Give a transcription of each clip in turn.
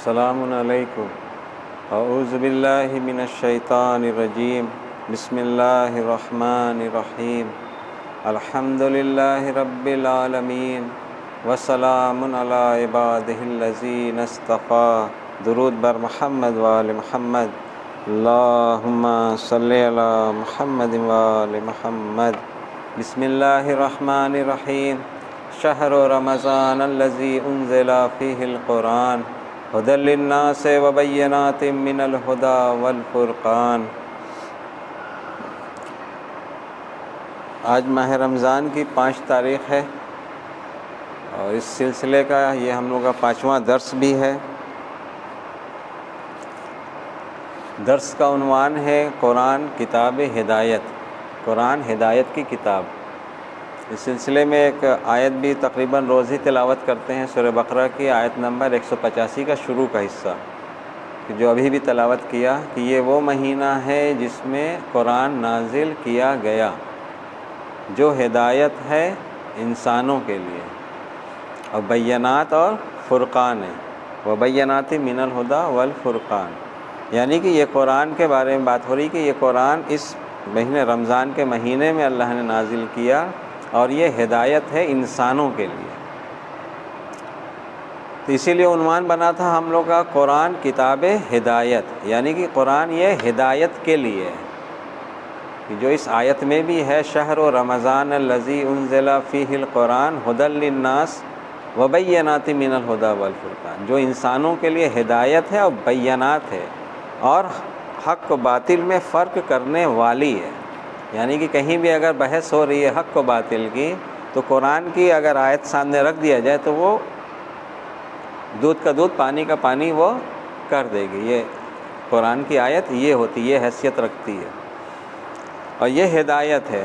السلام علیکم۔ اعوذ باللہ من الشیطان الرجیم، بسم اللہ الرحمن الرحیم، الحمد للہ رب العالمین، وسلام علی عبادہ الذین اصطفیٰ۔ درود بر محمد و آل محمد، اللہم صلی علی محمد و آل محمد۔ بسم اللہ الرحمن الرحیم، شہر رمضان الذی انزل فیہ القرآن ھدی للناس وبینات من الہدی والفرقان۔ آج ماہ رمضان کی 5 تاریخ ہے اور اس سلسلے کا یہ ہم لوگ کا 5واں درس بھی ہے۔ درس کا عنوان ہے قرآن کتاب ہدایت، قرآن ہدایت کی کتاب۔ اس سلسلے میں ایک آیت بھی تقریباً روز ہی تلاوت کرتے ہیں، سورہ بقرہ کی آیت نمبر 185 کا شروع کا حصہ، جو ابھی بھی تلاوت کیا کہ یہ وہ مہینہ ہے جس میں قرآن نازل کیا گیا، جو ہدایت ہے انسانوں کے لیے، اور بینات اور فرقان ہے، وبینات من الہدی والفرقان۔ یعنی کہ یہ قرآن کے بارے میں بات ہو رہی کہ یہ قرآن اس مہینے رمضان کے مہینے میں اللہ نے نازل کیا اور یہ ہدایت ہے انسانوں کے لیے۔ تو اسی لیے عنوان بنا تھا ہم لوگ کا قرآن کتاب ہدایت، یعنی کہ قرآن یہ ہدایت کے لیے ہے، کہ جو اس آیت میں بھی ہے شہر رمضان الذی انزل فیہ القرآن ھدی للناس وبینات من الہدی والفرقان، جو انسانوں کے لیے ہدایت ہے اور بینات ہے اور حق و باطل میں فرق کرنے والی ہے۔ یعنی کہ کہیں بھی اگر بحث ہو رہی ہے حق و باطل کی تو قرآن کی اگر آیت سامنے رکھ دیا جائے تو وہ دودھ کا دودھ پانی کا پانی وہ کر دے گی۔ یہ قرآن کی آیت یہ ہوتی، یہ حیثیت رکھتی ہے اور یہ ہدایت ہے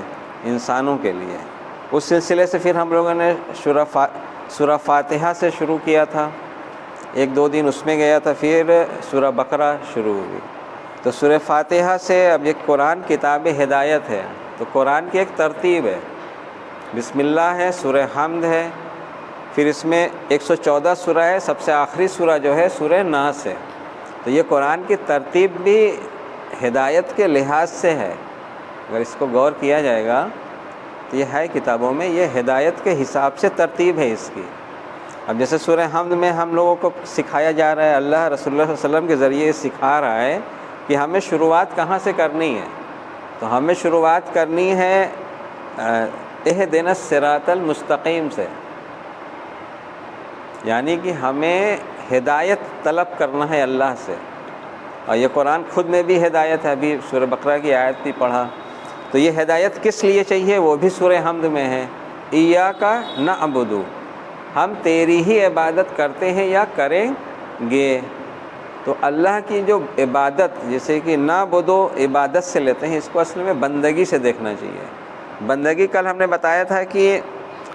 انسانوں کے لیے۔ اس سلسلے سے پھر ہم لوگوں نے سورہ فاتحہ سے شروع کیا تھا، 1-2 دن اس میں گیا تھا، پھر سورہ بقرہ شروع ہوئی۔ تو سورہ فاتحہ سے اب یہ قرآن کتاب ہدایت ہے، تو قرآن کی ایک ترتیب ہے، بسم اللہ ہے، سورہ حمد ہے، پھر اس میں 114 سورہ ہے، سب سے آخری سورہ جو ہے سورہ ناس ہے۔ تو یہ قرآن کی ترتیب بھی ہدایت کے لحاظ سے ہے، اگر اس کو غور کیا جائے گا تو یہ ہے کتابوں میں، یہ ہدایت کے حساب سے ترتیب ہے اس کی۔ اب جیسے سورہ حمد میں ہم لوگوں کو سکھایا جا رہا ہے، اللہ رسول اللہ صلی اللہ علیہ وسلم کے ذریعے سکھا رہا ہے کہ ہمیں شروعات کہاں سے کرنی ہے، تو ہمیں شروعات کرنی ہے اہدنا الصراط المستقیم سے، یعنی کہ ہمیں ہدایت طلب کرنا ہے اللہ سے، اور یہ قرآن خود میں بھی ہدایت ہے۔ ابھی سورہ بقرہ کی آیت بھی پڑھا، تو یہ ہدایت کس لیے چاہیے وہ بھی سورہ حمد میں ہے، ایاک نعبد، ہم تیری ہی عبادت کرتے ہیں یا کریں گے۔ تو اللہ کی جو عبادت، جیسے کہ نعبد عبادت سے لیتے ہیں، اس کو اصل میں بندگی سے دیکھنا چاہیے۔ بندگی کل ہم نے بتایا تھا کہ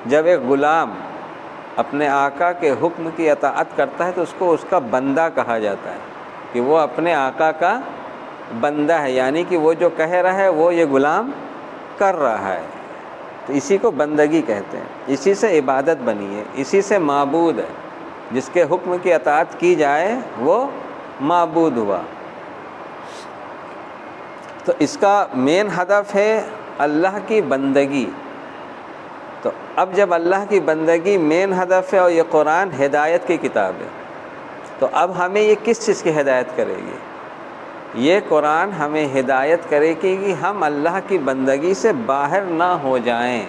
جب ایک غلام اپنے آقا کے حکم کی اطاعت کرتا ہے تو اس کو اس کا بندہ کہا جاتا ہے، کہ وہ اپنے آقا کا بندہ ہے، یعنی کہ وہ جو کہہ رہا ہے وہ یہ غلام کر رہا ہے، تو اسی کو بندگی کہتے ہیں۔ اسی سے عبادت بنی ہے، اسی سے معبود ہے، جس کے حکم کی اطاعت کی جائے وہ معبود ہوا۔ تو اس کا مین ہدف ہے اللہ کی بندگی۔ تو اب جب اللہ کی بندگی مین ہدف ہے اور یہ قرآن ہدایت کی کتاب ہے، تو اب ہمیں یہ کس چیز کی ہدایت کرے گی؟ یہ قرآن ہمیں ہدایت کرے گی کہ ہم اللہ کی بندگی سے باہر نہ ہو جائیں۔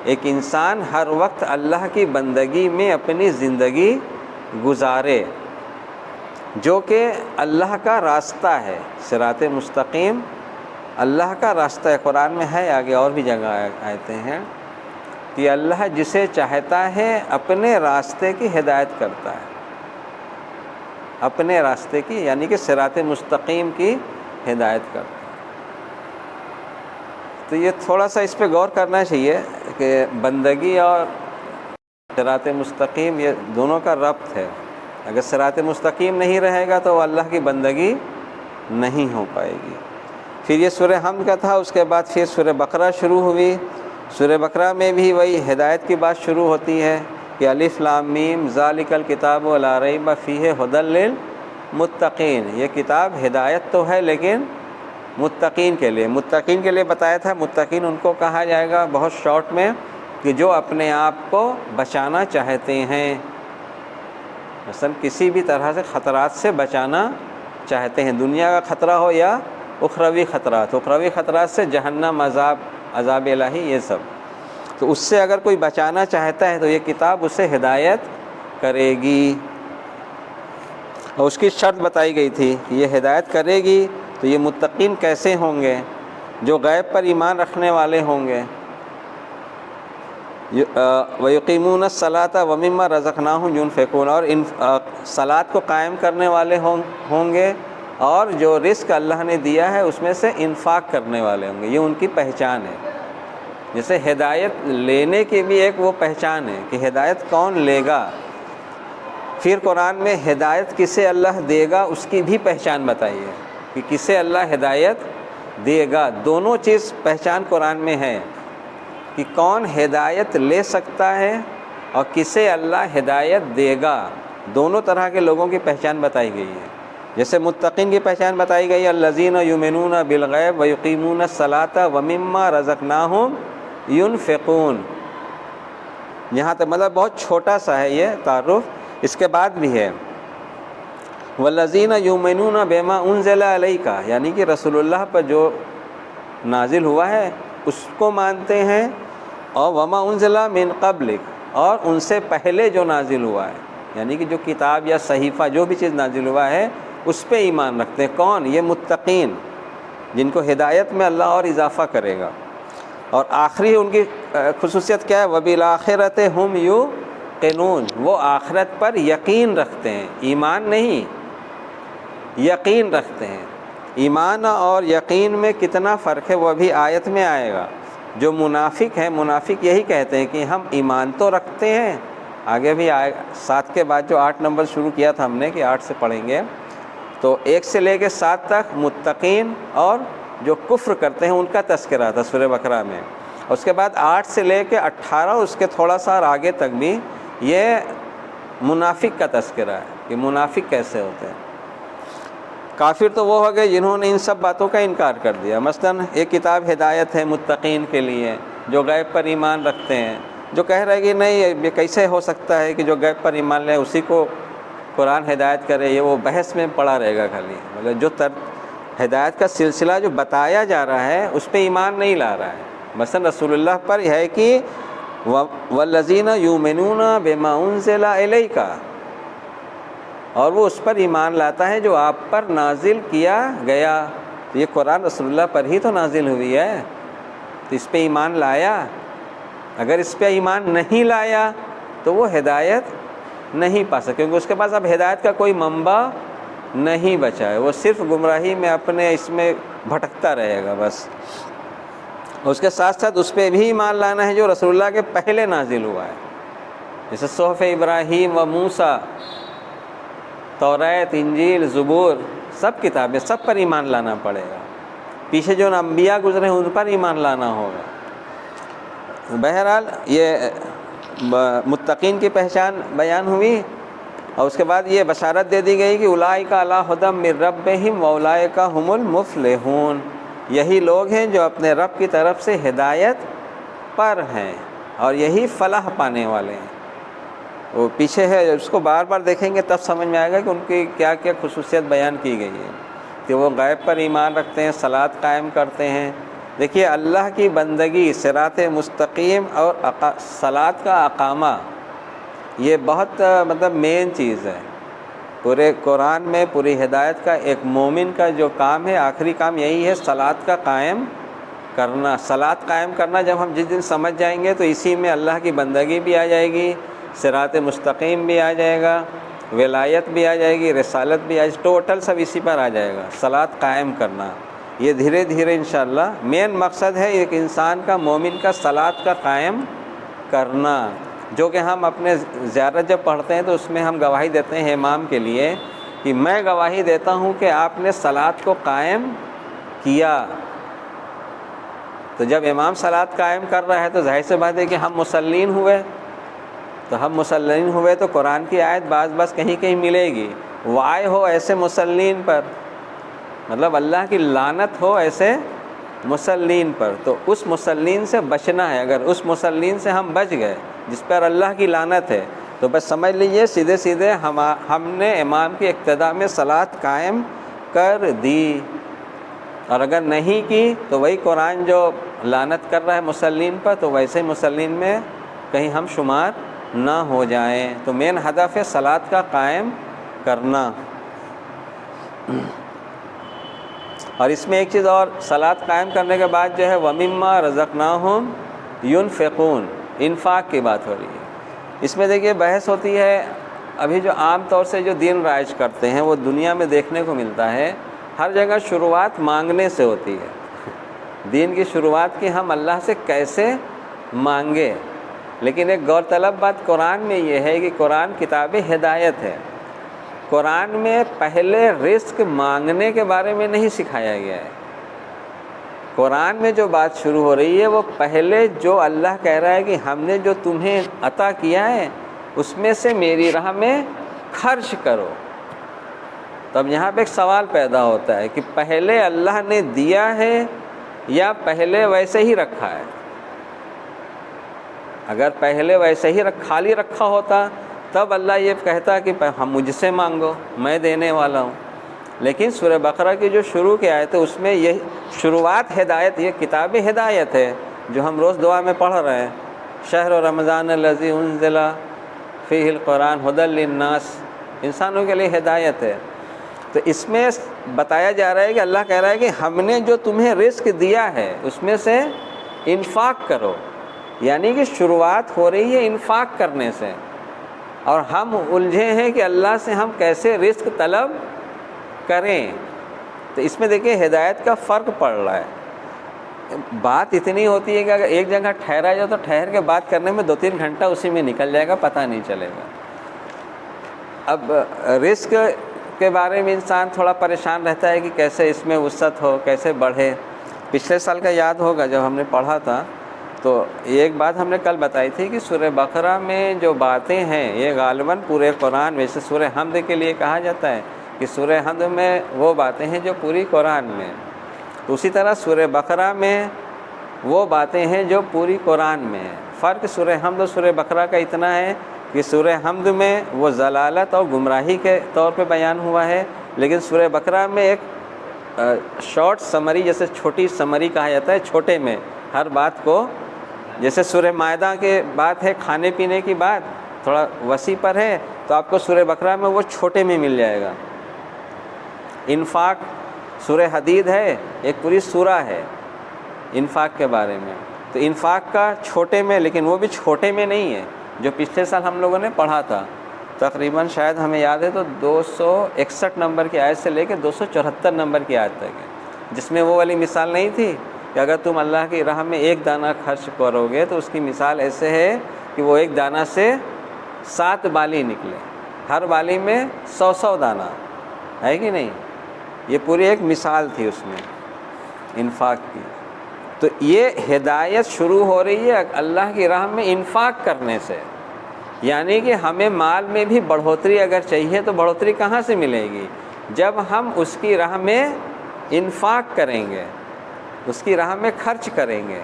ایک انسان ہر وقت اللہ کی بندگی میں اپنی زندگی گزارے، جو کہ اللہ کا راستہ ہے، صراط مستقیم اللہ کا راستہ ہے۔ قرآن میں ہے، آگے اور بھی جگہ آیتیں ہیں کہ اللہ جسے چاہتا ہے اپنے راستے کی ہدایت کرتا ہے، اپنے راستے کی، یعنی کہ صراط مستقیم کی ہدایت کرتا ہے۔ تو یہ تھوڑا سا اس پہ غور کرنا چاہیے کہ بندگی اور صراط مستقیم یہ دونوں کا ربط ہے۔ اگر صراط مستقیم نہیں رہے گا تو اللہ کی بندگی نہیں ہو پائے گی۔ پھر یہ سورہ حمد کا تھا، اس کے بعد پھر سورہ بقرہ شروع ہوئی۔ سورہ بقرہ میں بھی وہی ہدایت کی بات شروع ہوتی ہے کہ کہ الف لام میم ذالک الکتاب لا ریب فیہ ھدی للمتقین، یہ کتاب ہدایت تو ہے لیکن متقین کے لیے بتایا تھا۔ متقین ان کو کہا جائے گا بہت شارٹ میں کہ جو اپنے آپ کو بچانا چاہتے ہیں، مثلا کسی بھی طرح سے خطرات سے بچانا چاہتے ہیں، دنیا کا خطرہ ہو یا اخروی خطرات، اخروی خطرات سے جہنم، عذاب الہی، یہ سب، تو اس سے اگر کوئی بچانا چاہتا ہے تو یہ کتاب اسے ہدایت کرے گی۔ اور اس کی شرط بتائی گئی تھی کہ یہ ہدایت کرے گی تو یہ متقین کیسے ہوں گے؟ جو غیب پر ایمان رکھنے والے ہوں گے، وَيُقِيمُونَ الصَّلَاةَ وَمِمَّا رَزَقْنَاهُمْ يُنْفِقُونَ، اور صلاۃ کو قائم کرنے والے ہوں گے اور جو رزق اللہ نے دیا ہے اس میں سے انفاق کرنے والے ہوں گے، یہ ان کی پہچان ہے۔ جیسے ہدایت لینے کی بھی ایک وہ پہچان ہے کہ ہدایت کون لے گا، پھر قرآن میں ہدایت کسے اللہ دے گا اس کی بھی پہچان بتائی ہے کہ کسے اللہ ہدایت دے گا، دونوں چیز پہچان قرآن میں ہے کہ کون ہدایت لے سکتا ہے اور کسے اللہ ہدایت دے گا، دونوں طرح کے لوگوں کی پہچان بتائی گئی ہے۔ جیسے متقین کی پہچان بتائی گئی الذین یؤمنون بالغیب ویقیمون الصلاۃ ومما رزقناہم ينفقون، یہاں تک مطلب بہت چھوٹا سا ہے یہ تعارف، اس کے بعد بھی ہے والذین یؤمنون بما انزل الیک، یعنی کہ رسول اللہ پر جو نازل ہوا ہے اس کو مانتے ہیں، اور وما انزل من قبلک، اور ان سے پہلے جو نازل ہوا ہے، یعنی کہ جو کتاب یا صحیفہ جو بھی چیز نازل ہوا ہے اس پہ ایمان رکھتے ہیں۔ کون؟ یہ متقین، جن کو ہدایت میں اللہ اور اضافہ کرے گا۔ اور آخری ان کی خصوصیت کیا ہے؟ وَبِالْآخِرَةِ هُمْ يُوقِنُونَ، وہ آخرت پر یقین رکھتے ہیں، ایمان نہیں، یقین رکھتے ہیں۔ ایمان اور یقین میں کتنا فرق ہے وہ ابھی آیت میں آئے گا۔ جو منافق ہیں، منافق یہی کہتے ہیں کہ ہم ایمان تو رکھتے ہیں، آگے بھی آئے 7 کے بعد جو 8 نمبر شروع کیا تھا ہم نے کہ 8 سے پڑھیں گے، تو 1 سے لے کے 7 تک متقین اور جو کفر کرتے ہیں ان کا تذکرہ تھا سورہ بقرہ میں، اس کے بعد 8 سے لے کے 18 اس کے تھوڑا سا اور آگے تک بھی یہ منافق کا تذکرہ ہے کہ منافق کیسے ہوتے ہیں۔ کافر تو وہ ہو گئے جنہوں نے ان سب باتوں کا انکار کر دیا۔ مثلاً ایک کتاب ہدایت ہے متقین کے لیے جو غیب پر ایمان رکھتے ہیں، جو کہہ رہے کہ نہیں یہ کیسے ہو سکتا ہے کہ جو غیب پر ایمان لے اسی کو قرآن ہدایت کرے، یہ وہ بحث میں پڑا رہے گا خالی، مطلب جو ہدایت کا سلسلہ جو بتایا جا رہا ہے اس پہ ایمان نہیں لا رہا ہے۔ مثلا رسول اللہ پر یہ ہے کہ والذین یؤمنون بما انزل الیک، اور وہ اس پر ایمان لاتا ہے جو آپ پر نازل کیا گیا، تو یہ قرآن رسول اللہ پر ہی تو نازل ہوئی ہے، تو اس پہ ایمان لایا۔ اگر اس پہ ایمان نہیں لایا تو وہ ہدایت نہیں پا سکے، کیونکہ اس کے پاس اب ہدایت کا کوئی منبع نہیں بچا ہے، وہ صرف گمراہی میں اپنے اس میں بھٹکتا رہے گا بس۔ اس کے ساتھ ساتھ اس پہ بھی ایمان لانا ہے جو رسول اللہ کے پہلے نازل ہوا ہے، جیسے صحف ابراہیم و موسیٰ، توریت، انجیل، زبور، سب کتابیں، سب پر ایمان لانا پڑے گا۔ پیچھے جو انبیاء گزرے ہیں ان پر ایمان لانا ہوگا۔ بہرحال یہ متقین کی پہچان بیان ہوئی، اور اس کے بعد یہ بشارت دے دی گئی کہ اولئک علی ھدی من ربہم واولئک ھم المفلحون، یہی لوگ ہیں جو اپنے رب کی طرف سے ہدایت پر ہیں اور یہی فلاح پانے والے ہیں۔ وہ پیچھے ہے، اس کو بار بار دیکھیں گے تب سمجھ میں آئے گا کہ ان کی کیا کیا خصوصیت بیان کی گئی ہے، کہ وہ غیب پر ایمان رکھتے ہیں، صلاۃ قائم کرتے ہیں۔ دیکھیے اللہ کی بندگی، صراط مستقیم اور صلاۃ کا اقامہ، یہ بہت مطلب مین چیز ہے پورے قرآن میں۔ پوری ہدایت کا ایک مومن کا جو کام ہے، آخری کام یہی ہے، صلاۃ کا قائم کرنا۔ صلاۃ قائم کرنا جب ہم جس دن سمجھ جائیں گے تو اسی میں اللہ کی بندگی بھی آ جائے گی، صراط مستقیم بھی آ جائے گا، ولایت بھی آ جائے گی، رسالت بھی آ جائے گی، ٹوٹل سب اسی پر آ جائے گا۔ صلاۃ قائم کرنا یہ دھیرے دھیرے انشاءاللہ مین مقصد ہے ایک انسان کا، مومن کا، صلاۃ کا قائم کرنا، جو کہ ہم اپنے زیارت جب پڑھتے ہیں تو اس میں ہم گواہی دیتے ہیں امام کے لیے کہ میں گواہی دیتا ہوں کہ آپ نے صلاۃ کو قائم کیا۔ تو جب امام صلاۃ قائم کر رہا ہے تو ظاہر سی بات ہے کہ ہم مصلین ہوئے، تو ہم مسلمین ہوئے تو قرآن کی آیت بعض کہیں کہیں ملے گی، وائے ہو ایسے مسلمین پر، مطلب اللہ کی لعنت ہو ایسے مسلمین پر، تو اس مسلمین سے بچنا ہے۔ اگر اس مسلمین سے ہم بچ گئے جس پر اللہ کی لعنت ہے تو بس سمجھ لیجئے سیدھے سیدھے ہم نے امام کی اقتداء میں صلاۃ قائم کر دی، اور اگر نہیں کی تو وہی قرآن جو لعنت کر رہا ہے مسلمین پر، تو ویسے مسلمین میں کہیں ہم شمار نہ ہو جائیں۔ تو مین ہدف ہے صلاۃ کا قائم کرنا۔ اور اس میں ایک چیز اور، صلاۃ قائم کرنے کے بعد جو ہے وَمِمَّا رَزَقْنَاهُمْ يُنْفِقُونَ، انفاق کی بات ہو رہی ہے۔ اس میں دیکھیے بحث ہوتی ہے، ابھی جو عام طور سے جو دین رائج کرتے ہیں وہ دنیا میں دیکھنے کو ملتا ہے، ہر جگہ شروعات مانگنے سے ہوتی ہے۔ دین کی شروعات کی ہم اللہ سے کیسے مانگے، لیکن ایک غور طلب بات قرآن میں یہ ہے کہ قرآن کتاب ہدایت ہے۔ قرآن میں پہلے رزق مانگنے کے بارے میں نہیں سکھایا گیا ہے۔ قرآن میں جو بات شروع ہو رہی ہے وہ پہلے جو اللہ کہہ رہا ہے کہ ہم نے جو تمہیں عطا کیا ہے اس میں سے میری راہ میں خرچ کرو۔ تب یہاں پہ ایک سوال پیدا ہوتا ہے کہ پہلے اللہ نے دیا ہے یا پہلے ویسے ہی رکھا ہے؟ اگر پہلے ویسے ہی خالی رکھا ہوتا تب اللہ یہ کہتا کہ ہم مجھ سے مانگو، میں دینے والا ہوں۔ لیکن سورہ بقرہ کی جو شروع کی آیت ہے اس میں یہ شروعات ہدایت، یہ کتاب ہدایت ہے جو ہم روز دعا میں پڑھ رہے ہیں، شہر رمضان الذی انزل فیہ القرآن ھدی للناس، انسانوں کے لیے ہدایت ہے۔ تو اس میں بتایا جا رہا ہے کہ اللہ کہہ رہا ہے کہ ہم نے جو تمہیں رزق دیا ہے اس میں سے انفاق کرو، یعنی کہ شروعات ہو رہی ہے انفاق کرنے سے، اور ہم الجھے ہیں کہ اللہ سے ہم کیسے رزق طلب کریں۔ تو اس میں دیکھیں ہدایت کا فرق پڑ رہا ہے۔ بات اتنی ہوتی ہے کہ اگر ایک جگہ ٹھہرا جائے تو ٹھہر کے بات کرنے میں 2-3 گھنٹہ اسی میں نکل جائے گا، پتہ نہیں چلے گا۔ اب رزق کے بارے میں انسان تھوڑا پریشان رہتا ہے کہ کیسے اس میں وسعت ہو، کیسے بڑھے۔ پچھلے سال کا یاد ہوگا جب ہم نے پڑھا تھا تو ایک بات ہم نے کل بتائی تھی کہ سورہ بقرہ میں جو باتیں ہیں یہ غالباً پورے قرآن، ویسے سورہ حمد کے لیے کہا جاتا ہے کہ سورہ حمد میں وہ باتیں ہیں جو پوری قرآن میں، اسی طرح سورہ بقرہ میں وہ باتیں ہیں جو پوری قرآن میں ہیں۔ فرق سورہ حمد اور سورہ بقرہ کا اتنا ہے کہ سورہ حمد میں وہ ضلالت اور گمراہی کے طور پہ بیان ہوا ہے، لیکن سورہ بقرہ میں ایک شارٹ سمری، جیسے چھوٹی سمری کہا جاتا ہے، چھوٹے میں ہر بات کو، جیسے سورہ مائدہ کے بات ہے کھانے پینے کی بات تھوڑا وسیع پر ہے، تو آپ کو سورہ بقرہ میں وہ چھوٹے میں مل جائے گا۔ انفاق سورہ حدید ہے، ایک پوری سورہ ہے انفاق کے بارے میں، تو انفاق کا چھوٹے میں، لیکن وہ بھی چھوٹے میں نہیں ہے جو پچھلے سال ہم لوگوں نے پڑھا تھا، تقریباً شاید ہمیں یاد ہے تو 261 نمبر کی آیت سے لے کے 274 نمبر کی آیت تک ہے، جس میں وہ والی مثال نہیں تھی کہ اگر تم اللہ کی راہ میں ایک دانہ خرچ کرو گے تو اس کی مثال ایسے ہے کہ وہ ایک دانہ سے 7 بالی نکلے، ہر بالی میں 100 دانہ ہے کہ نہیں؟ یہ پوری ایک مثال تھی اس میں انفاق کی۔ تو یہ ہدایت شروع ہو رہی ہے اللہ کی راہ میں انفاق کرنے سے، یعنی کہ ہمیں مال میں بھی بڑھوتری اگر چاہیے تو بڑھوتری کہاں سے ملے گی؟ جب ہم اس کی راہ میں انفاق کریں گے، اس کی راہ میں خرچ کریں گے۔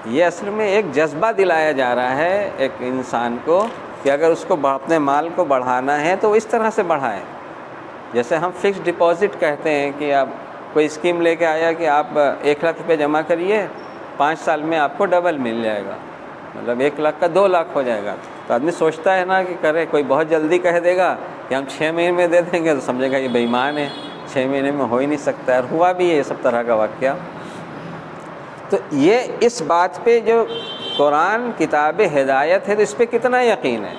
یہ اصل میں ایک جذبہ دلایا جا رہا ہے ایک انسان کو کہ اگر اس کو اپنے مال کو بڑھانا ہے تو اس طرح سے بڑھائیں۔ جیسے ہم فکس ڈپازٹ کہتے ہیں کہ آپ کوئی اسکیم لے کے آیا کہ آپ 1 لاکھ روپے جمع کریے، 5 سال میں آپ کو ڈبل مل جائے گا، مطلب 1 لاکھ کا 2 لاکھ ہو جائے گا۔ تو آدمی سوچتا ہے نا کہ کرے، کوئی بہت جلدی کہہ دے گا کہ ہم 6 مہینے میں دے دیں گے تو سمجھے گا یہ بے ایمان ہے، 6 مہینے میں ہو ہی نہیں سکتا ہے، اور ہوا بھی ہے یہ سب طرح کا واقعہ۔ تو یہ اس بات پہ جو قرآن کتاب ہدایت ہے تو اس پہ کتنا یقین ہے؟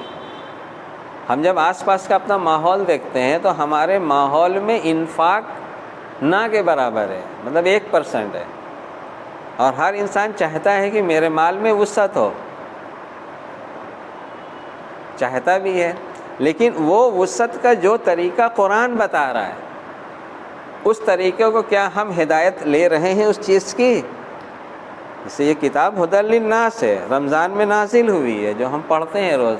ہم جب آس پاس کا اپنا ماحول دیکھتے ہیں تو ہمارے ماحول میں انفاق نہ کے برابر ہے، مطلب 1% ہے، اور ہر انسان چاہتا ہے کہ میرے مال میں وسعت ہو، چاہتا بھی ہے، لیکن وہ وسعت کا جو طریقہ قرآن بتا رہا ہے اس طریقے کو کیا ہم ہدایت لے رہے ہیں اس چیز کی؟ اس سے یہ کتاب ھدی للناس ہے، رمضان میں نازل ہوئی ہے، جو ہم پڑھتے ہیں روز۔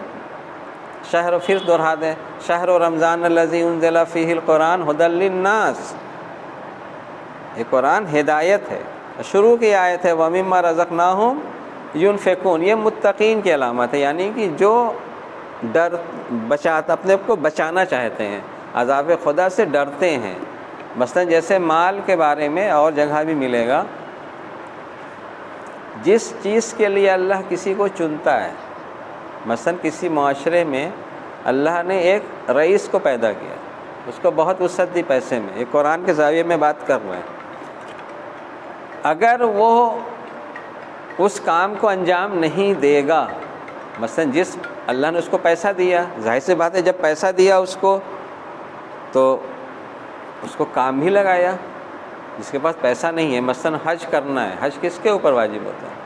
شہر، پھر دہرا دیں، شہر رمضان الذی انزل فیہ القرآن ھدی للناس، یہ قرآن ہدایت ہے۔ شروع کی آیت ہے وَمِمَّا رَزَقْنَاهُمْ يُنْفِقُونَ، یہ متقین کی علامت ہے، یعنی کہ جو اپنے کو بچانا چاہتے ہیں، عذاب خدا سے ڈرتے ہیں۔ مثلا جیسے مال کے بارے میں اور جگہ بھی ملے گا، جس چیز کے لیے اللہ کسی کو چنتا ہے، مثلا کسی معاشرے میں اللہ نے ایک رئیس کو پیدا کیا، اس کو بہت وسعت دی پیسے میں، یہ قرآن کے زاویے میں بات کر رہے ہیں، اگر وہ اس کام کو انجام نہیں دے گا، مثلا جس اللہ نے اس کو پیسہ دیا، ظاہر سی بات ہے جب پیسہ دیا اس کو تو اس کو کام ہی لگایا۔ جس کے پاس پیسہ نہیں ہے، مثلا حج کرنا ہے، حج کس کے اوپر واجب ہوتا ہے؟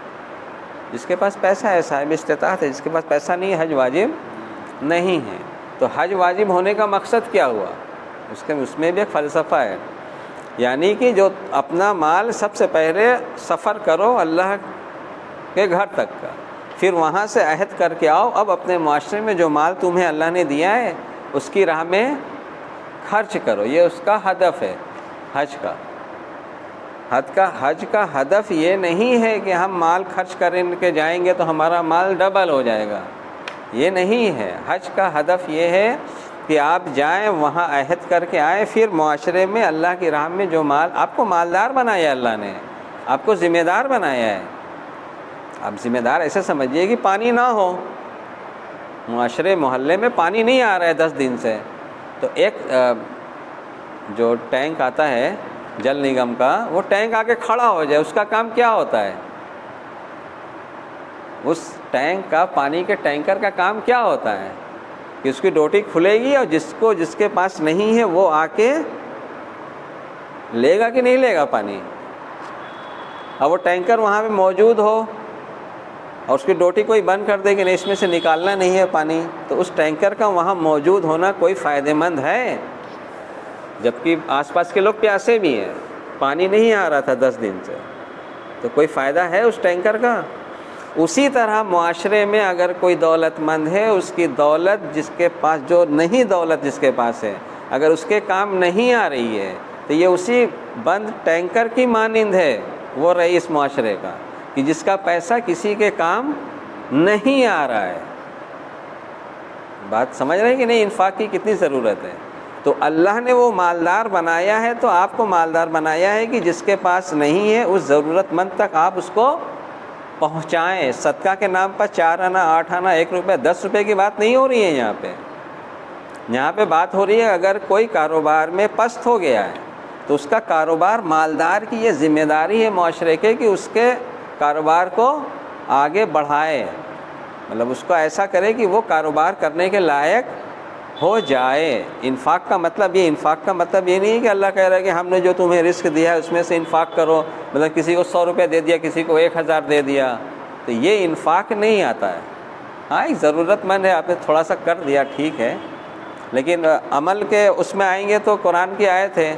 جس کے پاس پیسہ ہے، صاحب استطاعت ہے۔ جس کے پاس پیسہ نہیں ہے حج واجب نہیں ہے۔ تو حج واجب ہونے کا مقصد کیا ہوا؟ اس میں بھی ایک فلسفہ ہے، یعنی کہ جو اپنا مال سب سے پہلے سفر کرو اللہ کے گھر تک کا، پھر وہاں سے عہد کر کے آؤ، اب اپنے معاشرے میں جو مال تمہیں اللہ نے دیا ہے اس کی راہ میں خرچ کرو۔ یہ اس کا ہدف ہے حج کا۔ حج کا ہدف یہ نہیں ہے کہ ہم مال خرچ کریں کے جائیں گے تو ہمارا مال ڈبل ہو جائے گا، یہ نہیں ہے۔ حج کا ہدف یہ ہے کہ آپ جائیں، وہاں عہد کر کے آئیں، پھر معاشرے میں اللہ کی راہ میں جو مال، آپ کو مالدار بنایا اللہ نے، آپ کو ذمہ دار بنایا ہے۔ اب ذمہ دار ایسے سمجھیے کہ پانی نہ ہو، معاشرے محلے میں پانی نہیں آ رہا ہے 10 دن سے، تو ایک جو ٹینک آتا ہے جل نگم کا، وہ ٹینک آ کے کھڑا ہو جائے، اس کا کام کیا ہوتا ہے؟ اس ٹینک کا، پانی کے ٹینکر کا کام کیا ہوتا ہے کہ اس کی ڈوٹی کھلے گی اور جس کے پاس نہیں ہے وہ آ کے لے گا کہ نہیں لے گا پانی۔ اب وہ ٹینکر وہاں پہ موجود ہو اور اس کی ڈوٹی کوئی بند کر دے کہ نہیں اس میں سے نکالنا نہیں ہے پانی، تو اس ٹینکر کا وہاں موجود ہونا کوئی فائدہ مند ہے؟ جبکہ آس پاس کے لوگ پیاسے بھی ہیں، پانی نہیں آ رہا تھا 10 دن سے، تو کوئی فائدہ ہے اس ٹینکر کا؟ اسی طرح معاشرے میں اگر کوئی دولت مند ہے، اس کی دولت جس کے پاس، جو نہیں دولت جس کے پاس ہے، اگر اس کے کام نہیں آ رہی ہے تو یہ اسی بند ٹینکر کی مانند ہے وہ رئیس معاشرے کا، کہ جس کا پیسہ کسی کے کام نہیں آ رہا ہے۔ بات سمجھ رہے ہیں کہ نہیں؟ انفاق کی کتنی ضرورت ہے۔ تو اللہ نے وہ مالدار بنایا ہے، تو آپ کو مالدار بنایا ہے کہ جس کے پاس نہیں ہے اس ضرورت مند تک آپ اس کو پہنچائیں۔ صدقہ کے نام پر 4 آنا 8 آنا 1 روپے 10 روپے کی بات نہیں ہو رہی ہے یہاں پہ بات ہو رہی ہے اگر کوئی کاروبار میں پست ہو گیا ہے تو اس کا کاروبار، مالدار کی یہ ذمہ داری ہے معاشرے کے کہ اس کے کاروبار کو آگے بڑھائے، مطلب اس کو ایسا کرے کہ وہ کاروبار کرنے کے لائق ہو جائے۔ انفاق کا مطلب یہ نہیں ہے کہ اللہ کہہ رہا ہے کہ ہم نے جو تمہیں رزق دیا ہے اس میں سے انفاق کرو، مطلب کسی کو 100 روپے دے دیا، کسی کو 1000 دے دیا، تو یہ انفاق نہیں آتا ہے۔ ہاں ایک ضرورت مند ہے، آپ نے تھوڑا سا کر دیا ٹھیک ہے، لیکن عمل کے اس میں آئیں گے تو قرآن کی آیت ہے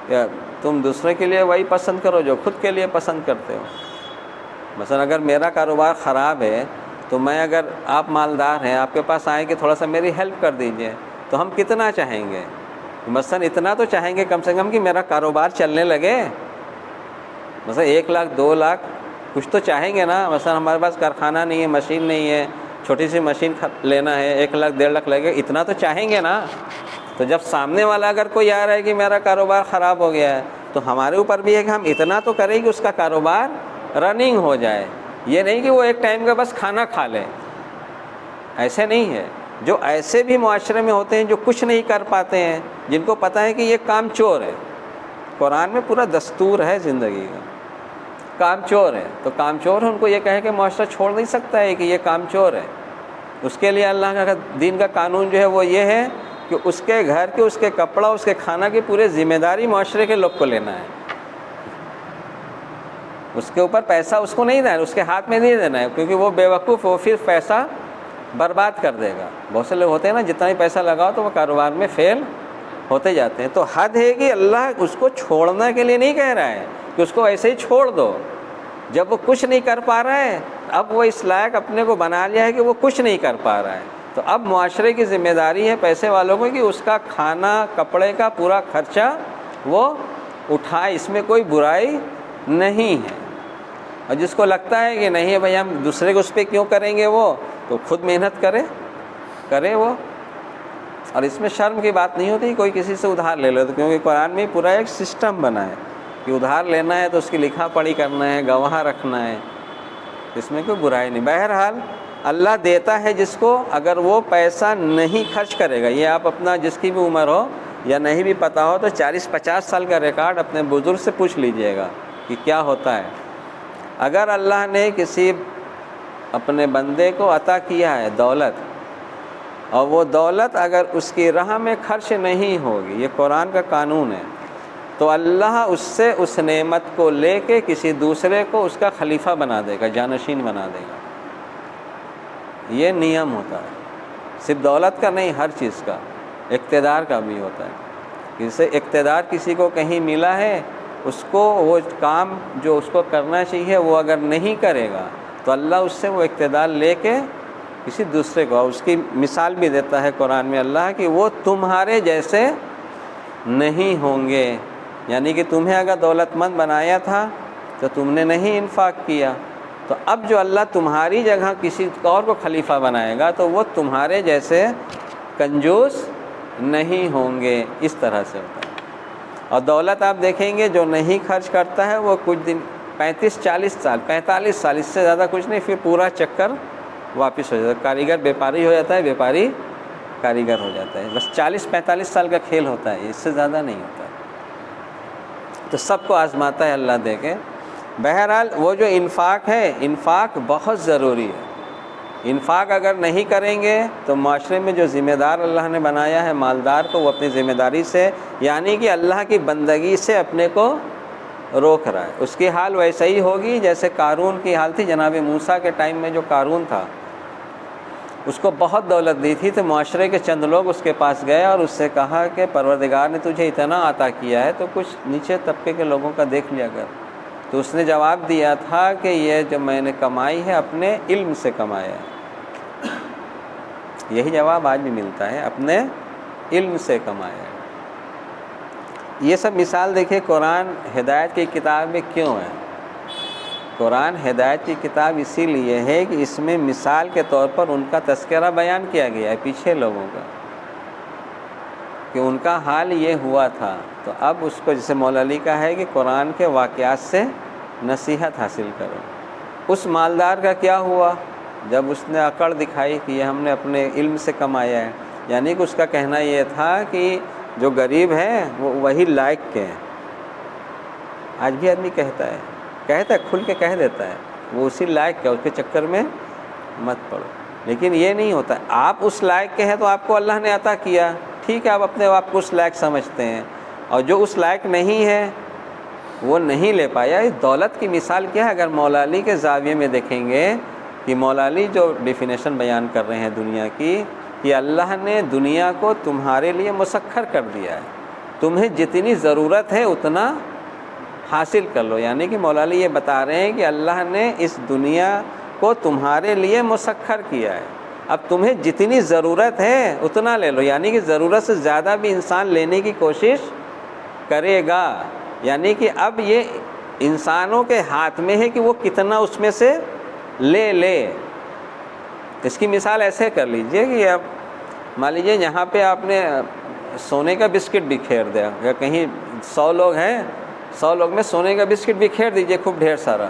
کہ تم دوسرے کے لیے وہی پسند کرو جو خود کے لیے پسند کرتے ہو۔ مثلا اگر میرا کاروبار خراب ہے تو میں، اگر آپ مالدار ہیں، آپ کے پاس آئیں کہ تھوڑا سا میری ہیلپ کر دیجئے، تو ہم کتنا چاہیں گے؟ مثلا اتنا تو چاہیں گے کم سے کم کہ میرا کاروبار چلنے لگے، مثلا 1 لاکھ 2 لاکھ کچھ تو چاہیں گے نا۔ مثلا ہمارے پاس کارخانہ نہیں ہے، مشین نہیں ہے، چھوٹی سی مشین لینا ہے 1 لاکھ 1.5 لاکھ لگے، اتنا تو چاہیں گے نا۔ تو جب سامنے والا اگر کوئی آ رہا ہے کہ میرا کاروبار خراب ہو گیا ہے تو ہمارے اوپر بھی ہے کہ ہم اتنا تو کریں کہ اس کا کاروبار رننگ ہو جائے، یہ نہیں کہ وہ ایک ٹائم کا بس کھانا کھا لے، ایسے نہیں ہے۔ جو ایسے بھی معاشرے میں ہوتے ہیں جو کچھ نہیں کر پاتے ہیں، جن کو پتہ ہے کہ یہ کام چور ہے، قرآن میں پورا دستور ہے زندگی کا، کام چور ہے، تو کام چور ان کو یہ کہے کہ معاشرہ چھوڑ نہیں سکتا ہے کہ یہ کام چور ہے۔ اس کے لیے اللہ کا دین کا قانون جو ہے وہ یہ ہے کہ اس کے گھر کے، اس کے کپڑا، اس کے کھانا کی پورے ذمہ داری معاشرے کے لوگ کو لینا ہے، اس کے اوپر پیسہ اس کو نہیں دینا ہے، اس کے ہاتھ میں نہیں دینا ہے، کیونکہ وہ بے وقوف، وہ پھر پیسہ برباد کر دے گا۔ بہت سے لوگ ہوتے ہیں نا، جتنا ہی پیسہ لگاؤ تو وہ کاروبار میں فیل ہوتے جاتے ہیں۔ تو حد ہے کہ اللہ اس کو چھوڑنے کے لیے نہیں کہہ رہا ہے کہ اس کو ایسے ہی چھوڑ دو، جب وہ کچھ نہیں کر پا رہا ہے، اب وہ اس لائق اپنے کو بنا لیا ہے کہ وہ کچھ نہیں کر پا رہا ہے، تو اب معاشرے کی ذمہ داری ہے پیسے والوں کو کہ اس کا کھانا کپڑے کا پورا خرچہ وہ اٹھائے، اس میں کوئی برائی نہیں ہے۔ اور جس کو لگتا ہے کہ نہیں بھائی ہم دوسرے کو اس پہ کیوں کریں گے، وہ تو خود محنت کرے وہ، اور اس میں شرم کی بات نہیں ہوتی کوئی کسی سے ادھار لے لو، تو کیونکہ قرآن میں پورا ایک سسٹم بنا ہے کہ ادھار لینا ہے تو اس کی لکھا پڑھی کرنا ہے، گواہ رکھنا ہے، اس میں کوئی برائی نہیں۔ بہرحال اللہ دیتا ہے جس کو، اگر وہ پیسہ نہیں خرچ کرے گا، یہ آپ اپنا جس کی بھی عمر ہو یا نہیں بھی پتہ ہو تو 40-50 سال کا ریکارڈ اپنے بزرگ سے پوچھ لیجئے گا کہ کیا ہوتا ہے۔ اگر اللہ نے کسی اپنے بندے کو عطا کیا ہے دولت، اور وہ دولت اگر اس کی راہ میں خرچ نہیں ہوگی، یہ قرآن کا قانون ہے، تو اللہ اس سے اس نعمت کو لے کے کسی دوسرے کو اس کا خلیفہ بنا دے گا، جانشین بنا دے گا۔ یہ نیم ہوتا ہے، صرف دولت کا نہیں، ہر چیز کا، اقتدار کا بھی ہوتا ہے۔ جسے اقتدار کسی کو کہیں ملا ہے، اس کو وہ کام جو اس کو کرنا چاہیے وہ اگر نہیں کرے گا تو اللہ اس سے وہ اقتدار لے کے کسی دوسرے کو، اس کی مثال بھی دیتا ہے قرآن میں اللہ کہ وہ تمہارے جیسے نہیں ہوں گے، یعنی کہ تمہیں اگر دولت مند بنایا تھا تو تم نے نہیں انفاق کیا، تو اب جو اللہ تمہاری جگہ کسی اور کو خلیفہ بنائے گا تو وہ تمہارے جیسے کنجوس نہیں ہوں گے۔ اس طرح سے ہوتا ہے۔ اور دولت آپ دیکھیں گے جو نہیں خرچ کرتا ہے وہ کچھ دن 35-40 سال 45 سال اس سے زیادہ کچھ نہیں، پھر پورا چکر واپس ہو جاتا ہے۔ کاریگر بیپاری ہو جاتا ہے، بیپاری کاریگر ہو جاتا ہے، بس 40-45 سال کا کھیل ہوتا ہے، اس سے زیادہ نہیں ہوتا ہے۔ تو سب کو آزماتا ہے اللہ دے کے۔ بہرحال وہ جو انفاق ہے، انفاق بہت ضروری ہے۔ انفاق اگر نہیں کریں گے تو معاشرے میں جو ذمہ دار اللہ نے بنایا ہے مالدار کو، وہ اپنی ذمہ داری سے، یعنی کہ اللہ کی بندگی سے اپنے کو روک رہا ہے۔ اس کی حال ویسے ہی ہوگی جیسے قارون کی حال تھی، جناب موسیٰ کے ٹائم میں جو قارون تھا، اس کو بہت دولت دی تھی، تو معاشرے کے چند لوگ اس کے پاس گئے اور اس سے کہا کہ پروردگار نے تجھے اتنا عطا کیا ہے تو کچھ نیچے طبقے کے لوگوں کا دیکھ لیا کر۔ تو اس نے جواب دیا تھا کہ یہ جو میں نے کمائی ہے اپنے علم سے کمایا ہے۔ یہی جواب آج بھی ملتا ہے، اپنے علم سے کمایا ہے۔ یہ سب مثال دیکھیں قرآن ہدایت کی کتاب میں کیوں ہے۔ قرآن ہدایت کی کتاب اسی لیے ہے کہ اس میں مثال کے طور پر ان کا تذکرہ بیان کیا گیا ہے، پیچھے لوگوں کا، کہ ان کا حال یہ ہوا تھا، تو اب اس کو جیسے مولا علی کا ہے کہ قرآن کے واقعات سے نصیحت حاصل کرو۔ اس مالدار کا کیا ہوا جب اس نے عقل دکھائی کہ یہ ہم نے اپنے علم سے کمایا ہے، یعنی کہ اس کا کہنا یہ تھا کہ جو غریب ہیں وہ وہی لائق کے ہیں۔ آج بھی آدمی کہتا ہے کھل کے کہہ دیتا ہے وہ اسی لائق کے، اس کے چکر میں مت پڑو۔ لیکن یہ نہیں ہوتا، آپ اس لائق کے ہیں تو آپ کو اللہ نے عطا کیا، ٹھیک ہے، آپ اپنے آپ کو اس لائق سمجھتے ہیں، اور جو اس لائق نہیں ہے وہ نہیں لے پایا۔ اس دولت کی مثال کیا ہے؟ اگر مولا علی کے زاویے میں دیکھیں گے کہ مولا علی جو ڈیفینیشن بیان کر رہے ہیں دنیا کی، کہ اللہ نے دنیا کو تمہارے لیے مسخر کر دیا ہے، تمہیں جتنی ضرورت ہے اتنا حاصل کر لو، یعنی کہ مولا علی یہ بتا رہے ہیں کہ اللہ نے اس دنیا کو تمہارے لیے مسخر کیا ہے، اب تمہیں جتنی ضرورت ہے اتنا لے لو، یعنی کہ ضرورت سے زیادہ بھی انسان لینے کی کوشش کرے گا، یعنی کہ اب یہ انسانوں کے ہاتھ میں ہے کہ وہ کتنا اس میں سے لے۔ اس کی مثال ایسے کر لیجئے کہ اب مان لیجئے یہاں پہ آپ نے سونے کا بسکٹ بھی کھیر دیا، یا کہیں 100 لوگ ہیں، 100 لوگ میں سونے کا بسکٹ بھی کھیر دیجئے خوب ڈھیر سارا،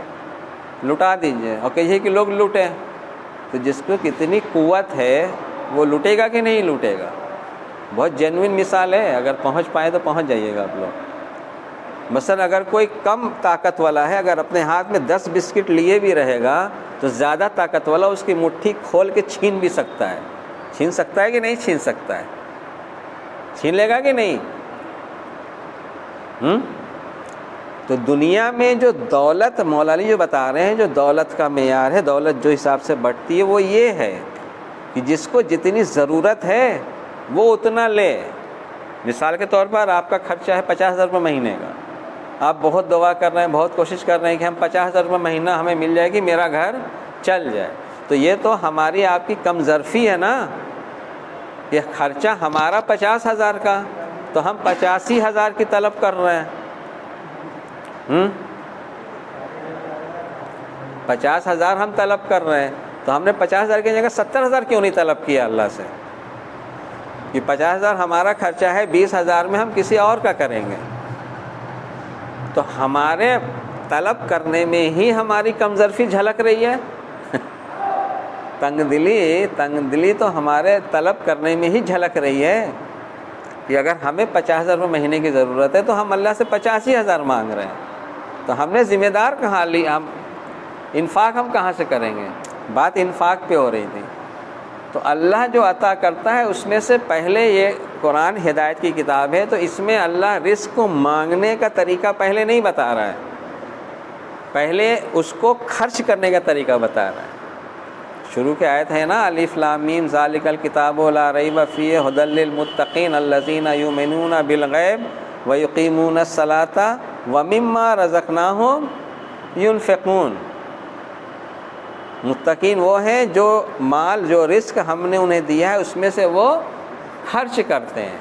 لٹا دیجئے، اور کہیے کہ لوگ لوٹیں، تو جس کو کتنی قوت ہے وہ لوٹے گا کہ نہیں لوٹے گا؟ بہت جینوئن مثال ہے، اگر پہنچ پائے تو پہنچ جائیے گا آپ لوگ۔ مثلا اگر کوئی کم طاقت والا ہے، اگر اپنے ہاتھ میں 10 بسکٹ لیے بھی رہے گا تو زیادہ طاقت والا اس کی مٹھی کھول کے چھین بھی سکتا ہے۔ چھین سکتا ہے کہ نہیں چھین سکتا ہے؟ چھین لے گا کہ نہیں؟ تو دنیا میں جو دولت مولا علی جو بتا رہے ہیں، جو دولت کا معیار ہے، دولت جو حساب سے بڑھتی ہے وہ یہ ہے کہ جس کو جتنی ضرورت ہے وہ اتنا لے۔ مثال کے طور پر آپ کا خرچہ ہے 50,000 روپے مہینے کا، آپ بہت دعا کر رہے ہیں، بہت کوشش کر رہے ہیں کہ ہم 50,000 روپے مہینہ ہمیں مل جائے گی، میرا گھر چل جائے، تو یہ تو ہماری آپ کی کم ظرفی ہے نا، یہ خرچہ ہمارا 50,000 کا، تو ہم 85,000 کی طلب کر رہے ہیں۔ 50,000 ہم طلب کر رہے ہیں، تو ہم نے 50,000 کی جگہ 70,000 کیوں نہیں طلب کیا اللہ سے؟ کہ 50,000 ہمارا خرچہ ہے، 20,000 میں ہم کسی اور کا کریں گے۔ تو ہمارے طلب کرنے میں ہی ہماری کمظرفی جھلک رہی ہے۔ تنگ دلی تو ہمارے طلب کرنے میں ہی جھلک رہی ہے کہ اگر ہمیں 50,000 روپے مہینے کی ضرورت ہے تو ہم اللہ سے 85,000 مانگ رہے ہیں، تو ہم نے ذمہ دار کہاں لی؟ ہم انفاق ہم کہاں سے کریں گے؟ بات انفاق پہ ہو رہی تھی۔ تو اللہ جو عطا کرتا ہے اس میں سے پہلے، یہ قرآن ہدایت کی کتاب ہے، تو اس میں اللہ رزق کو مانگنے کا طریقہ پہلے نہیں بتا رہا ہے، پہلے اس کو خرچ کرنے کا طریقہ بتا رہا ہے۔ شروع کی آیت ہے نا، الف لام میم ذالک الکتاب لا ریب فیہ ھدی للمتقین الذین یؤمنون بالغیب ویقیمون الصلاۃ ومما رزقناہم ینفقون۔ متقین وہ ہیں جو مال، جو رزق ہم نے انہیں دیا ہے اس میں سے وہ خرچ کرتے ہیں۔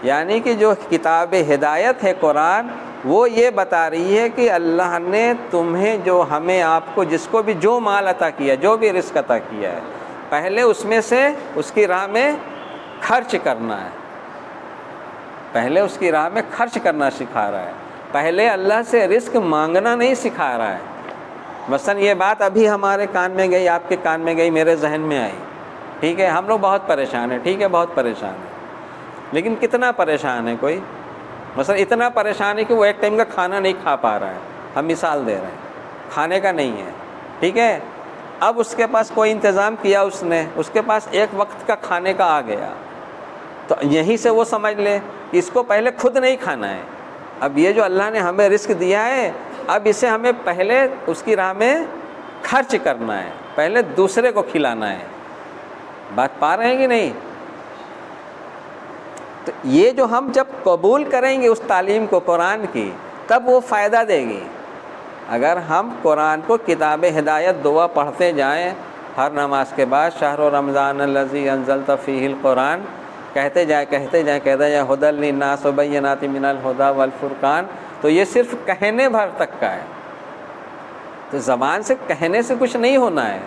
یعنی کہ جو کتاب ہدایت ہے قرآن، وہ یہ بتا رہی ہے کہ اللہ نے تمہیں، جو ہمیں، آپ کو، جس کو بھی جو مال عطا کیا، جو بھی رزق عطا کیا ہے، پہلے اس میں سے اس کی راہ میں خرچ کرنا ہے، پہلے اس کی راہ میں خرچ کرنا سکھا رہا ہے، پہلے اللہ سے رزق مانگنا نہیں سکھا رہا ہے۔ مثلا یہ بات ابھی ہمارے کان میں گئی، آپ کے کان میں گئی، میرے ذہن میں آئی، ٹھیک ہے، ہم لوگ بہت پریشان ہیں، ٹھیک ہے، بہت پریشان ہیں، لیکن کتنا پریشان ہے کوئی؟ مثلا اتنا پریشان ہے کہ وہ ایک ٹائم کا کھانا نہیں کھا پا رہا ہے، ہم مثال دے رہے ہیں، کھانے کا نہیں ہے، ٹھیک ہے، اب اس کے پاس کوئی انتظام کیا اس نے، اس کے پاس ایک وقت کا کھانے کا آ گیا، تو یہیں سے وہ سمجھ لے کہ اس کو پہلے خود نہیں کھانا ہے، اب یہ جو اللہ نے ہمیں رزق دیا ہے، اب اسے ہمیں پہلے اس کی راہ میں خرچ کرنا ہے، پہلے دوسرے کو کھلانا ہے۔ بات پا رہے ہیں کہ نہیں؟ تو یہ جو ہم جب قبول کریں گے اس تعلیم کو قرآن کی، تب وہ فائدہ دے گی۔ اگر ہم قرآن کو کتاب ہدایت دعا پڑھتے جائیں ہر نماز کے بعد، شہر رمضان الذی انزلت فیہ القرآن، کہتے جائیں ھدی للناس وبینات من الھدی والفرقان، تو یہ صرف کہنے بھر تک کا ہے، تو زبان سے کہنے سے کچھ نہیں ہونا ہے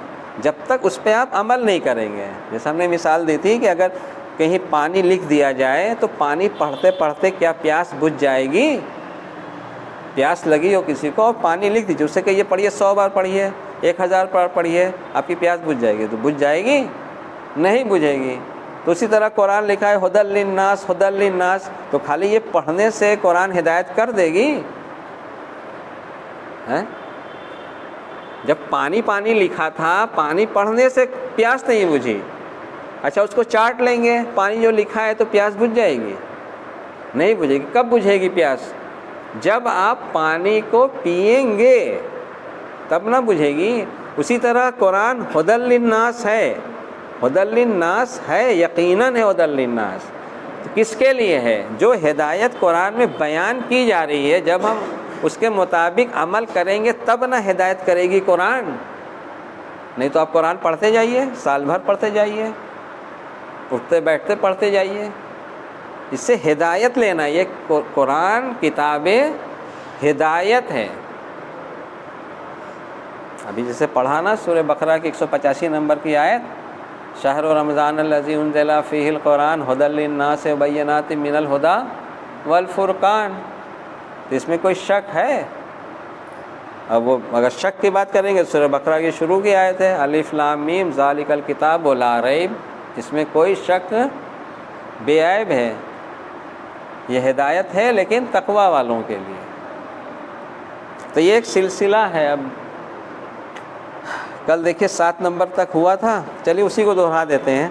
جب تک اس پہ آپ عمل نہیں کریں گے۔ جیسے ہم نے مثال دی تھی کہ اگر کہیں پانی لکھ دیا جائے تو پانی پڑھتے پڑھتے کیا پیاس بجھ جائے گی؟ پیاس لگی ہو کسی کو اور پانی لکھ دیجیے، اسے کہیے پڑھیے، 100 بار پڑھیے، 1000 بار پڑھیے، آپ کی پیاس بجھ جائے گی؟ تو بجھ جائے گی؟ نہیں بجھے گی۔ تو اسی طرح قرآن لکھا ہے ھدی للناس، ھدی للناس، تو خالی یہ پڑھنے سے قرآن ہدایت کر دے گی؟ جب پانی لکھا تھا، پانی پڑھنے سے پیاس نہیں بجھی، اچھا اس کو چاٹ لیں گے، پانی جو لکھا ہے تو پیاس بجھ جائے گی؟ نہیں بجھے گی۔ کب بجھے گی پیاس؟ جب آپ پانی کو پئیں گے تب نہ بجھے گی۔ اسی طرح قرآن ھدی للناس ہے، ھدی للناس ہے، یقیناً ہے ھدی للناس۔ کس کے لیے ہے؟ جو ہدایت قرآن میں بیان کی جا رہی ہے، جب ہم اس کے مطابق عمل کریں گے تب نہ ہدایت کرے گی قرآن۔ نہیں تو آپ قرآن پڑھتے جائیے، سال بھر پڑھتے جائیے، اٹھتے بیٹھتے پڑھتے جائیے، اس سے ہدایت لینا۔ یہ قرآن کتاب ہدایت ہے۔ ابھی جیسے پڑھا نا سورہ بقرہ کی 185 نمبر کی آیت، شہر رمضان الذی انزل فیہ القرآن ھدی للناس وبینات من الھدی والفرقان، تو اس میں کوئی شک ہے؟ اب وہ اگر شک کی بات کریں گے، سورہ بقرہ کی شروع کی آیت ہے، الف لام میم ذالک الکتاب لا ریب، اس میں کوئی شک بے عیب ہے۔ یہ ہدایت ہے لیکن تقوی والوں کے لیے۔ تو یہ ایک سلسلہ ہے۔ اب کل دیکھیے 7 نمبر تک ہوا تھا، چلیے اسی کو دہرا دیتے ہیں،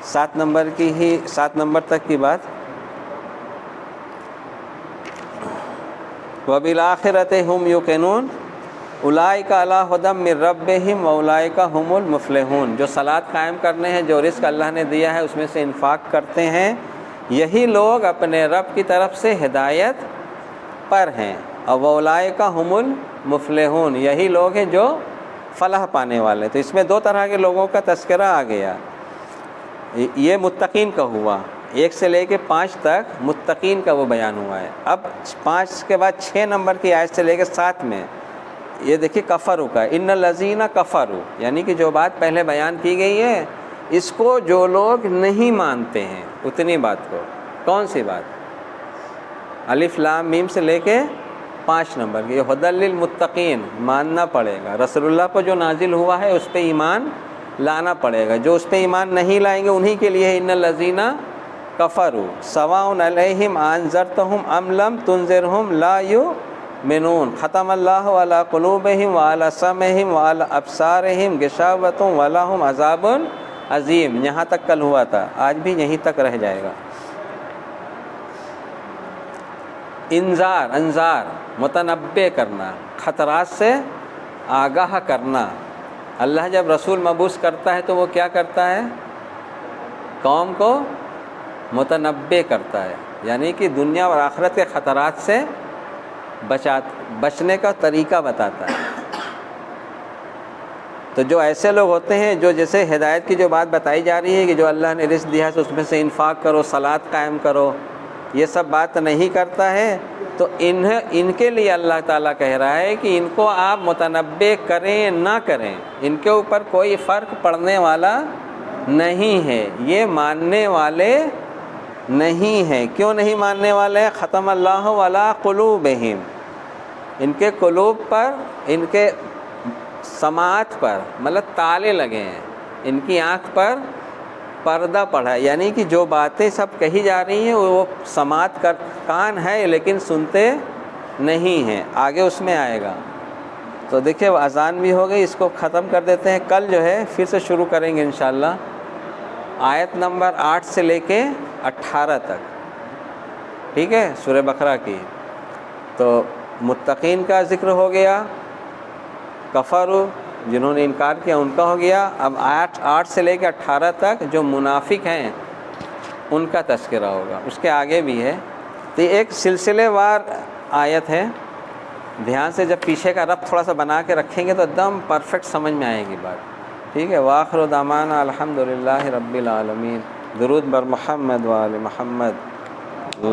7 نمبر تک کی بات۔ وَبِالْآخِرَةِ هُمْ يُوقِنُونَ اولئک علی ھدی من ربہم واولئک ھم المفلحون۔ جو صلاۃ قائم کرنے ہیں، جو رزق اللہ نے دیا ہے اس میں سے انفاق کرتے ہیں، یہی لوگ اپنے رب کی طرف سے ہدایت پر ہیں اور اولئک هم المفلحون، یہی لوگ ہیں جو فلاح پانے والے۔ تو اس میں دو طرح کے لوگوں کا تذکرہ آ گیا، یہ متقین کا ہوا، 1 سے لے کے 5 تک متقین کا وہ بیان ہوا ہے۔ اب 5 کے بعد 6 نمبر کی آیت سے لے کے 7 میں یہ دیکھیے کفروا کا، ان الذین کفروا، یعنی کہ جو بات پہلے بیان کی گئی ہے اس کو جو لوگ نہیں مانتے ہیں اتنی بات کو۔ کون سی بات؟ الف لام میم سے لے کے 5 نمبر کی، یہ ھدی للمتقین، ماننا پڑے گا۔ رسول اللہ کو جو نازل ہوا ہے اس پہ ایمان لانا پڑے گا، جو اس پہ ایمان نہیں لائیں گے انہی کے لیے ان الذین کفروا سواء علیہم انذرتہم ام لم تنذرہم لا یؤمنون ختم اللہ علی قلوبہم وعلی سمعہم وعلی ابصارہم غشاوۃ ولہم عذاب عظیم۔ یہاں تک کل ہوا تھا، آج بھی یہیں تک رہ جائے گا۔ انذار متنبع کرنا، خطرات سے آگاہ کرنا۔ اللہ جب رسول مبعوث کرتا ہے تو وہ کیا کرتا ہے؟ قوم کو متنبع کرتا ہے، یعنی کہ دنیا اور آخرت کے خطرات سے بچنے کا طریقہ بتاتا ہے۔ تو جو ایسے لوگ ہوتے ہیں جو جیسے ہدایت کی جو بات بتائی جا رہی ہے کہ جو اللہ نے رزق دیا ہے اس میں سے انفاق کرو، صلاۃ قائم کرو، یہ سب بات نہیں کرتا ہے، تو ان کے لیے اللہ تعالیٰ کہہ رہا ہے کہ ان کو آپ متنبع کریں نہ کریں، ان کے اوپر کوئی فرق پڑنے والا نہیں ہے، یہ ماننے والے نہیں ہیں۔ کیوں نہیں ماننے والے؟ ختم اللہ علی قلوبہم، ان کے قلوب پر، ان کے سماعت پر مطلب تالے لگے ہیں، ان کی آنکھ پر پردہ پڑا ہے، یعنی کہ جو باتیں سب کہی جا رہی ہیں وہ سماعت کر، کان ہے لیکن سنتے نہیں ہیں۔ آگے اس میں آئے گا۔ تو دیکھیں اذان بھی ہو گئی، اس کو ختم کر دیتے ہیں، کل جو ہے پھر سے شروع کریں گے انشاءاللہ آیت نمبر 8 سے لے کے 18 تک، ٹھیک ہے، سورہ بقرہ کی۔ تو متقین کا ذکر ہو گیا، کفروا جنہوں نے انکار کیا ان کا ہو گیا، اب 8 سے لے کے 18 تک جو منافق ہیں ان کا تذکرہ ہوگا، اس کے آگے بھی ہے۔ تو یہ ایک سلسلے وار آیت ہے، دھیان سے جب پیچھے کا ربط تھوڑا سا بنا کے رکھیں گے تو ایک دم پرفیکٹ سمجھ میں آئے گی بات، ٹھیک ہے۔ وآخر دعوانا الحمدللہ رب العالمین، درود بر محمد و آل محمد۔